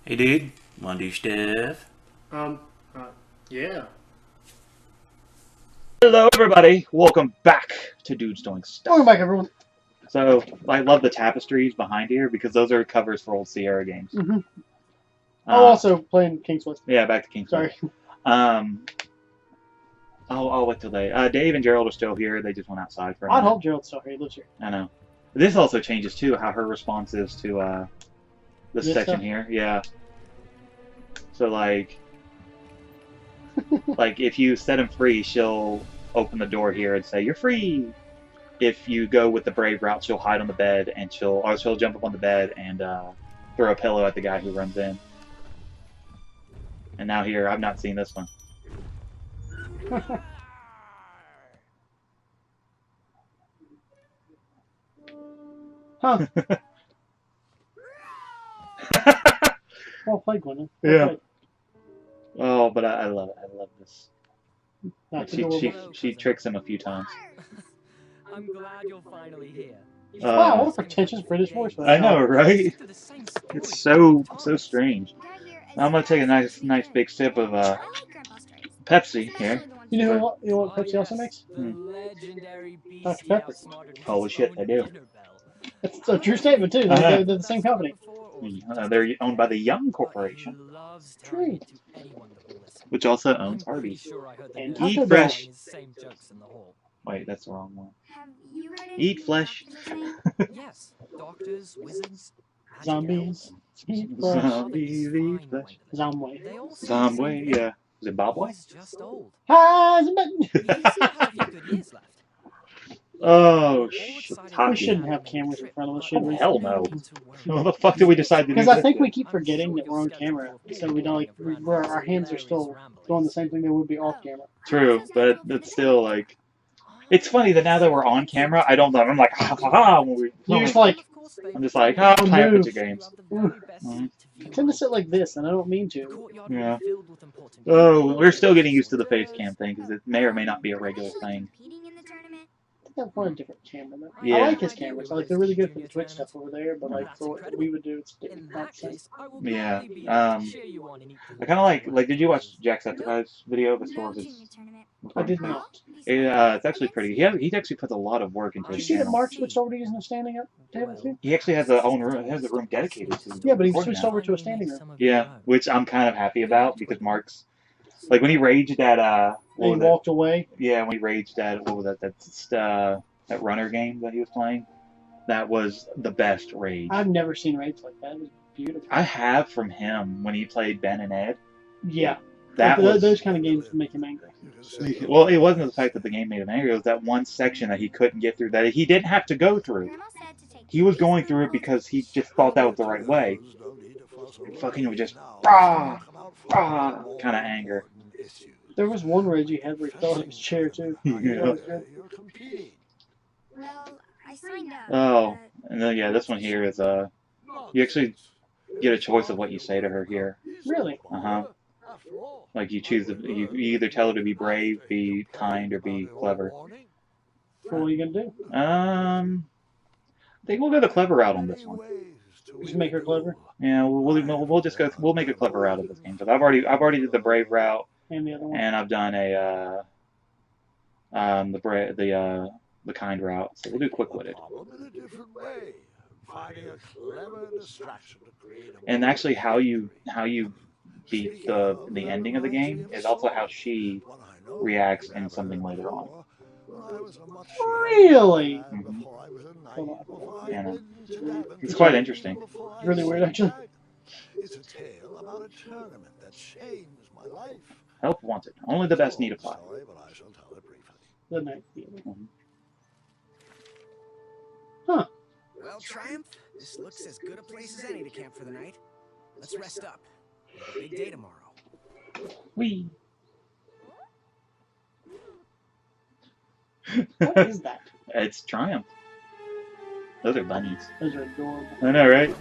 Hey dude, wanna do stuff? Um, yeah. Hello everybody, welcome back to Dudes Doing Stuff. Welcome back, everyone. So, I love the tapestries behind here because those are covers for old Sierra games. Mm-hmm. Also playing King's Quest. Yeah, back to King's Quest. Sorry. I'll wait till they... Dave and Gerald are still here, they just went outside for a I'd minute. hope Gerald's still here. He lives here. I know. This also changes too, how her response is to this section stuff? here. Yeah. So like if you set him free, she'll open the door here and say, "You're free." If you go with the brave route, she'll hide on the bed and she'll jump up on the bed and throw a pillow at the guy who runs in. And now here, I've not seen this one. Huh. Well played, Gwendolyn. Yeah. Oh, but I love it. I love this. That's She tricks him a few times. I'm glad you're finally here. Wow, what a pretentious British voice. I know, right? It's so strange. I'm gonna take a nice big sip of Pepsi here. You know what Pepsi also makes? Dr. Pepper. Holy shit, they do. That's a true statement, too. They're the same company. They're owned by the Young Corporation, True. which also owns Arby's. And Eat Taco fresh. Bell. Wait, that's the wrong one. Eat flesh. Yes, doctors, wizards, Zombies. Eat flesh. Zombies eat flesh. Zombie. Zombie, yeah. Is it Bobway? He's just old. Husband. He still has a few good years left. Oh, shit. We shouldn't have cameras in front of us, should Oh, we? hell no. What the fuck did we decide to do? Because I think we keep forgetting that we're on camera, so we don't where our hands are still doing the same thing they would be off camera. True, but it's still like... It's funny that now that we're on camera, I don't know. I'm like, ha ha ha. When we, You're just like, I'm just like, oh, I'm playing video games. I tend to sit like this, and I don't mean to. Yeah. Oh, we're still getting used to the face cam thing because it may or may not be a regular thing. I think I've got a different camera though. Yeah. I like his cameras. I like they're really good for the Twitch stuff over there, but like for what we would do, it's different. Yeah. I kind of like. Did you watch Jacksepticeye's video? The store of his. I did not. It's actually pretty. He actually puts a lot of work into Did you his see that channel. Mark switched over to using a standing up table too? He actually has a own room. Has a room dedicated to. Yeah, but he recording switched now. over to a standing room. Yeah, which I'm kind of happy about because Mark's like when he raged at And he walked away. Yeah, when he raged at what was that runner game that he was playing, that was the best rage. I've never seen raids like that. It was beautiful. I have from him when he played Ben and Ed. Yeah. That Like, was those kind of games make him angry. well. It wasn't the fact that the game made him angry. It was that one section that he couldn't get through that he didn't have to go through. He was going through it because he just thought that was the right way. Fucking was just kind of anger. There was one rage he had where he fell out of his chair too. Yeah. That was good. Well, I signed up. Oh, and then yeah, this one here is you actually get a choice of what you say to her here. Really? Like you choose, you either tell her to be brave, be kind, or be clever. So what are you gonna do? I think we'll go the clever route on this one. Just make her clever? Yeah, we'll just go. We'll make a clever route of this game. But I've already did the brave route, And the other one? and I've done the kind route. So we'll do quick-witted. And actually, how you beat the ending of the game is also how she reacts in something later on. Really? Mhm. Hold on. Yeah, it's quite interesting. It's really weird, actually. It's a tale about a tournament that changed my life. Help wanted. Only the best need apply. Sorry, but I shall tell it briefly. The night. Well, Triumph, this looks as good a place as any to camp for the night. Let's rest up. Big day tomorrow. Whee! What is that? It's Triumph. Those are bunnies. Those are adorable. I know, right?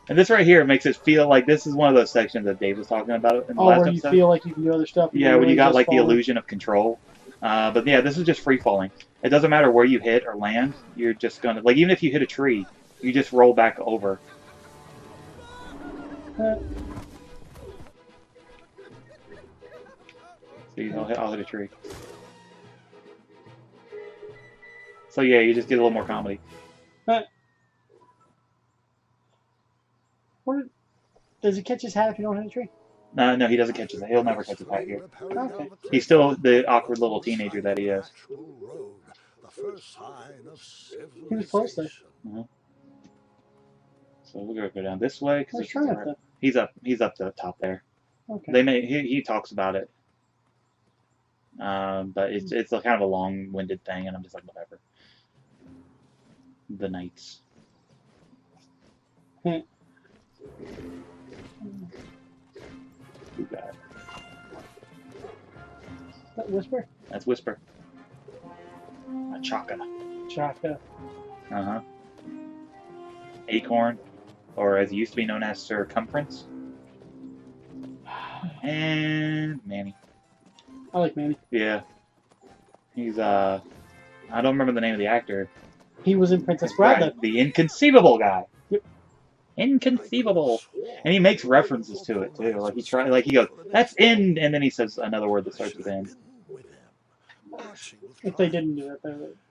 And this right here makes it feel like this is one of those sections that Dave was talking about in the Oh, last where you episode. feel like you can do other stuff. Yeah, when you got like the illusion. illusion of control. But yeah, this is just free falling. It doesn't matter where you hit or land. You're just gonna, like, even if you hit a tree, you just roll back over. See, I'll hit a tree. So yeah, you just get a little more comedy. What? Does he catch his hat if you don't hit a tree? No, he doesn't catch his hat. He'll never catch his hat here. Okay. He's still the awkward little teenager that he is. He was close there. So we're gonna go down this way Where's because Triumph then? he's up to the top there. Okay. He talks about it, but it's a kind of a long-winded thing, and I'm just like whatever. The knights. Who got it? Is that Whisper? That's Whisper. A Chaka. Chaka. Uh-huh. Acorn, or as he used to be known as Circumference. And Manny. I like Manny. Yeah. He's, I don't remember the name of the actor. He was in Princess Bride. Right, the inconceivable guy. Yep. Inconceivable. And he makes references to it, too. Like, he goes, that's in, and then he says another word that starts with N. If they didn't do that,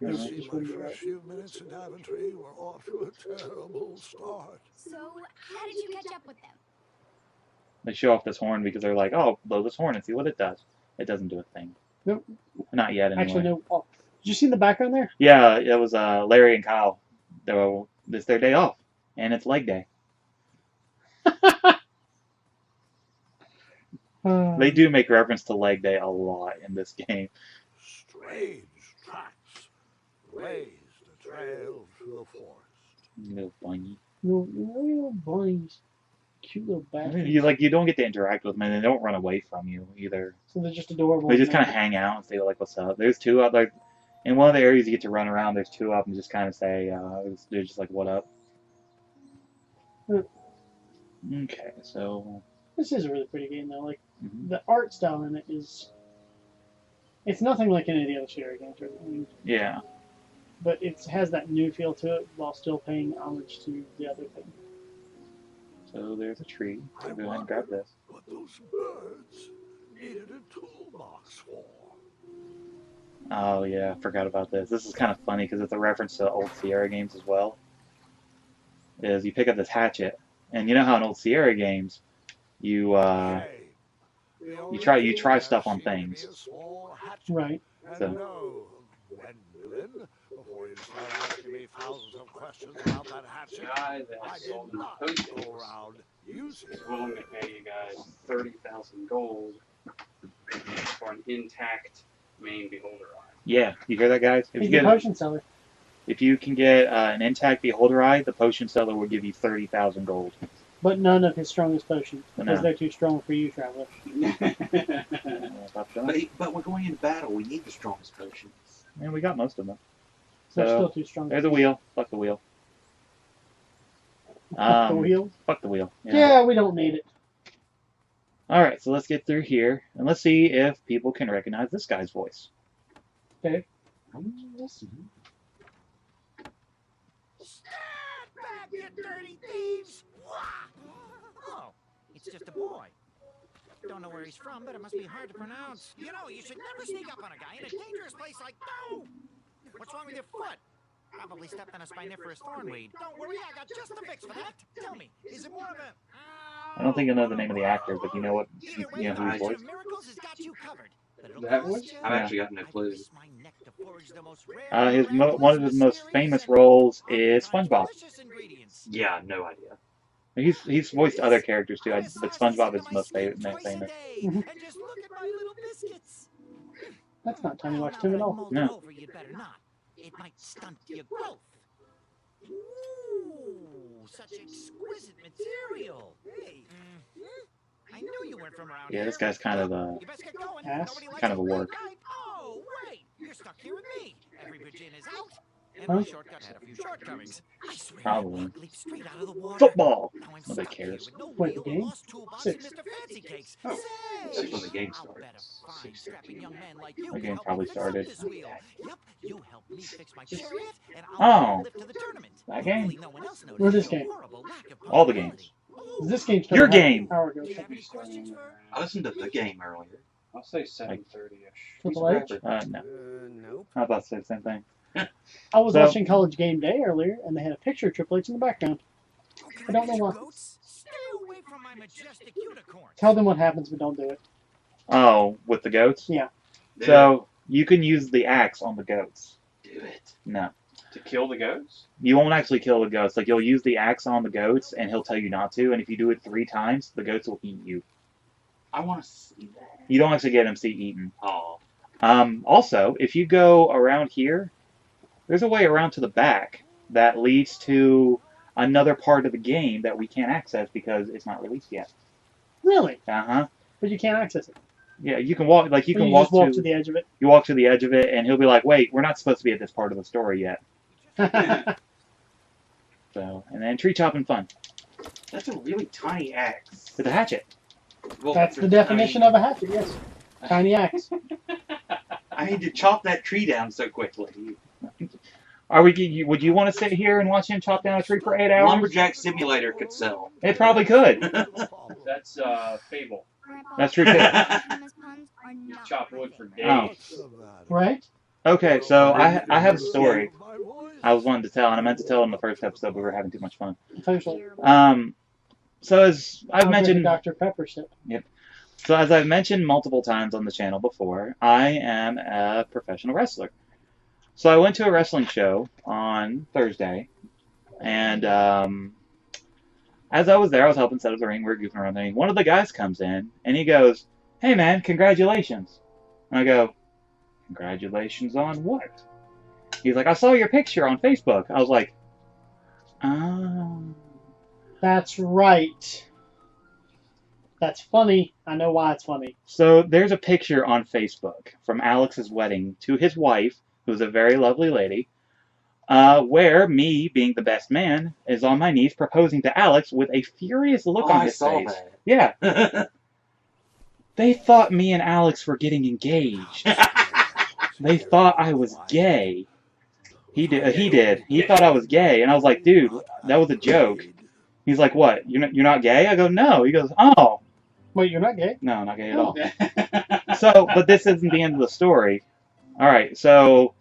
they Mhm. just wouldn't be right. Few minutes in Daventry were off to a terrible start. So, how did you catch up with them? They show off this horn because they're like, oh, blow this horn and see what it does. It doesn't do a thing. Nope. Not yet, anyway. Actually, no. Oh, did you see in the background there? Yeah, it was Larry and Kyle. It's their day off, and it's leg day. They do make reference to leg day a lot in this game. Strange tracks blazed a trail through the forest. Little bunny. Little bunnies. Cute little bastards. You don't get to interact with them, and they don't run away from you either. So they're just adorable. They just kind of hang out and say like, "What's up?" There's two out like in one of the areas you get to run around. There's two of them just kind of say, they're just like, "What up?" Okay, so This is a really pretty game, though. Like, mhm. the art style in it is. It's nothing like any of the other shooter games, really. I mean, Yeah. but it has that new feel to it while still paying homage to the other thing. So there's a tree. So go ahead and grab this. What those birds needed a toolbox for. Oh yeah, I forgot about this. This is kind of funny because it's a reference to old Sierra games as well. Is you pick up this hatchet, and you know how in old Sierra games, you try stuff on things. Right. So. No, Gwendolyn, before you start asking me thousands of questions about that hatchet, Guy that I did sold the not potion go around using is willing to pay you guys 30,000 gold for an intact main beholder eye. Yeah, you hear that, guys? He's the potion seller. If you can get an intact beholder eye, the potion seller will give you 30,000 gold. But none of his strongest potions, because No. they're too strong for you, Traveler. But we're going into battle. We need the strongest potions. And we got most of them. They're still So too strong. there's a wheel. Fuck the wheel. Fuck the wheel? Fuck the wheel. Yeah, we don't need it. Alright, so let's get through here, and let's see if people can recognize this guy's voice. Okay. Listen. Stand back, you dirty thieves! Oh, it's just a boy. Don't know where he's from, but it must be hard to pronounce. You know, you should never sneak up on a guy in a dangerous place like that. What's wrong with your foot? Probably stepped on a spiniferous thornweed. Don't worry, I got just the fix for that. Tell me, is it more of a... I don't think you'll know the name of the actor, but you know what? Either way, You know who his voice? Miracles has got you covered. But it'll That cost voice? you- I've actually got no clue. I'd risk my neck to forge the most rare One of his most famous roles is SpongeBob. delicious ingredients. Yeah, no idea. He's voiced other characters too, but SpongeBob is most famous. And just look at my little biscuits. That's not Tiny Now, Watch now 2 that at I've all. mulled No. it over, you'd better not. It might stunt your growth. Ooh, such exquisite material. Hey, I knew you weren't from around Yeah, here. this guy's kind of You best get going. Ass. Nobody likes kind of a late work. night. Oh, wait, you're stuck here with me. Every bridge in is out. And Huh? my shortcut had a few shortcomings. I swear, Probably. Mark leaped straight out of the water. Football! Now I'm Nobody stuck here cares. with no Wait, wheel, the game? lost toolbox, 6. and Mr. Fancy Cakes. Oh, Say, that's when the game I'll starts. bet a fine, 6:15. strapping young man like you The can game help probably me fix up started. this wheel. Yep, you help me fix my chariot, and Oh, I'll lift to the tournament. that game? Hopefully no one else Where's this notices game? your horrible lack of All the punctuality. games. Oh, This game's Your started game. An hour ago. Do you have any questions, Vern? I listened to the game earlier. I'll say 7:30ish. Triple H. No. Nope. I was about to say the same thing. I was So- watching College Game Day earlier, and they had a picture of Triple H in the background. I don't know why. Goats? Stay away from my majestic unicorn. Tell them what happens, but don't do it. Oh, with the goats? Yeah. So you can use the axe on the goats. Do it. No. To kill the goats? You won't actually kill the goats. Like, you'll use the axe on the goats, and he'll tell you not to, and if you do it 3 times, the goats will eat you. I want to see that. You don't actually get them eaten. Oh. Also, if you go around here, there's a way around to the back that leads to another part of the game that we can't access because it's not released yet. Really? Uh-huh. But you can't access it. Yeah, you can walk, like, you Or can you walk just walk to the edge of it. You walk to the edge of it, and he'll be like, wait, we're not supposed to be at this part of the story yet. So, and then tree chopping fun. That's a really tiny axe. With a hatchet. Well, That's the definition of a hatchet, yes. Tiny axe. I need to chop that tree down so quickly. Would you want to sit here and watch him chop down a tree for 8 hours? Lumberjack Simulator could sell. It probably could. That's Fable. Grandpa, That's true, too. famous puns are You not chop wood for Oh. days. Right? Okay, so I have a story I was wanting to tell, and I meant to tell in the first episode, but we were having too much fun. Officially. So as I've I'll drink a mentioned, Dr. Pepper sip. so as I've mentioned multiple times on the channel before, I am a professional wrestler. So I went to a wrestling show on Thursday, and as I was there, I was helping set up the ring. We were goofing around. And one of the guys comes in, and he goes, "Hey man, congratulations!" And I go, "Congratulations on what?" He's like, "I saw your picture on Facebook." I was like, "Oh." That's right. That's funny. I know why it's funny. So there's a picture on Facebook from Alex's wedding to his wife, who's a very lovely lady, where me, being the best man, is on my knees proposing to Alex with a furious look Oh, on I his saw face. Yeah. They thought me and Alex were getting engaged. They thought I was gay. He did. He thought I was gay, and I was like, "Dude, that was a joke." He's like, "What? You're not gay?" I go, "No." He goes, "Oh, Wait, you're not gay? no, not gay at Oh. all." So, but this isn't the end of the story. All right, so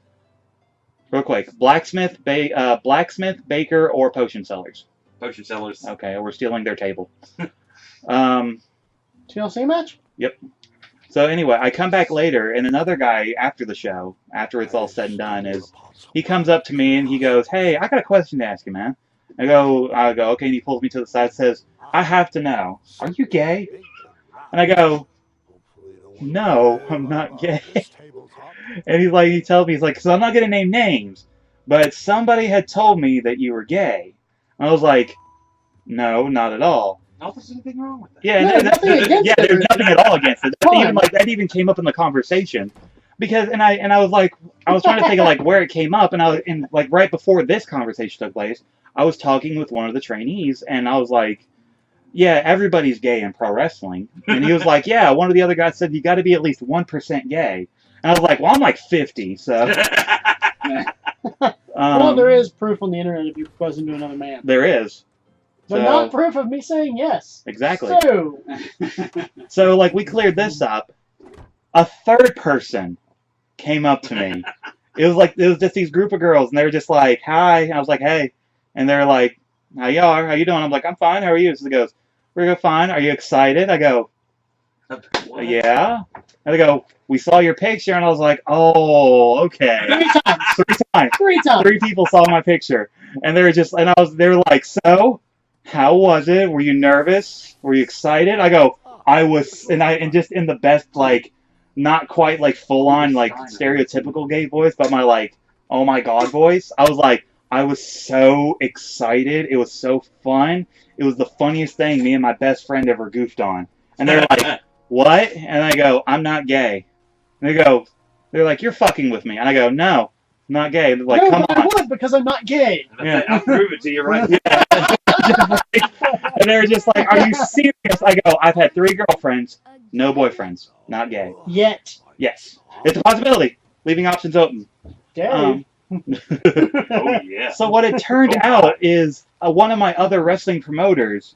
real quick, blacksmith, baker, or potion sellers. Potion sellers. Okay, we're stealing their table. TLC match? So anyway, I come back later, and another guy after the show, after it's all said and done, he comes up to me and he goes, "Hey, I got a question to ask you, man." I go, "Okay," and he pulls me to the side and says, "I have to know, are you gay?" And I go, "No, I'm not gay." And he tells me, he's like, "So I'm not going to name names, but somebody had told me that you were gay." And I was like, "No, not at all." No, there's anything wrong with that. Yeah, No, nothing against yeah, it. there's nothing at all against it. Come on. That even came up in the conversation, because I was like, I was trying to think of like where it came up, and like right before this conversation took place, I was talking with one of the trainees, and I was like, "Yeah, everybody's gay in pro wrestling," and he was like, "Yeah." One of the other guys said, "You got to be at least 1% gay," and I was like, "Well, I'm like 50, so." Well, there is proof on the internet if you're proposing to another man. There is. But not proof of me saying yes. Exactly. So, So, like, we cleared this up. A third person came up to me. It was just these group of girls, and they were just like, "Hi." I was like, "Hey." And they're like, "How you are? How you doing?" I'm like, "I'm fine. How are you?" So they goes, "We're fine. Are you excited?" I go, What? "Yeah." And they go, "We saw your picture." And I was like, "Oh, okay." 3 times. 3 times. 3 times. 3 people saw my picture. And they were like, "So, how was it? Were you nervous? Were you excited?" I go, "I was," and just in the best, like, not quite like full on like stereotypical gay voice, but my like, "Oh my God" voice. I was like, I was so excited. It was so fun. It was the funniest thing me and my best friend ever goofed on. And they're like, "What?" And I go, "I'm not gay." And they're like, "You're fucking with me." And I go, "No, I'm not gay." They're like, No, "Come but I on." would because I'm not gay. Yeah. I'll prove it to you right And they were just like, "Are you serious?" I go, "I've had 3 girlfriends, no boyfriends, not gay." Yet. Yes, it's a possibility. Leaving options open. Gay. Oh, yeah. So what it turned out is one of my other wrestling promoters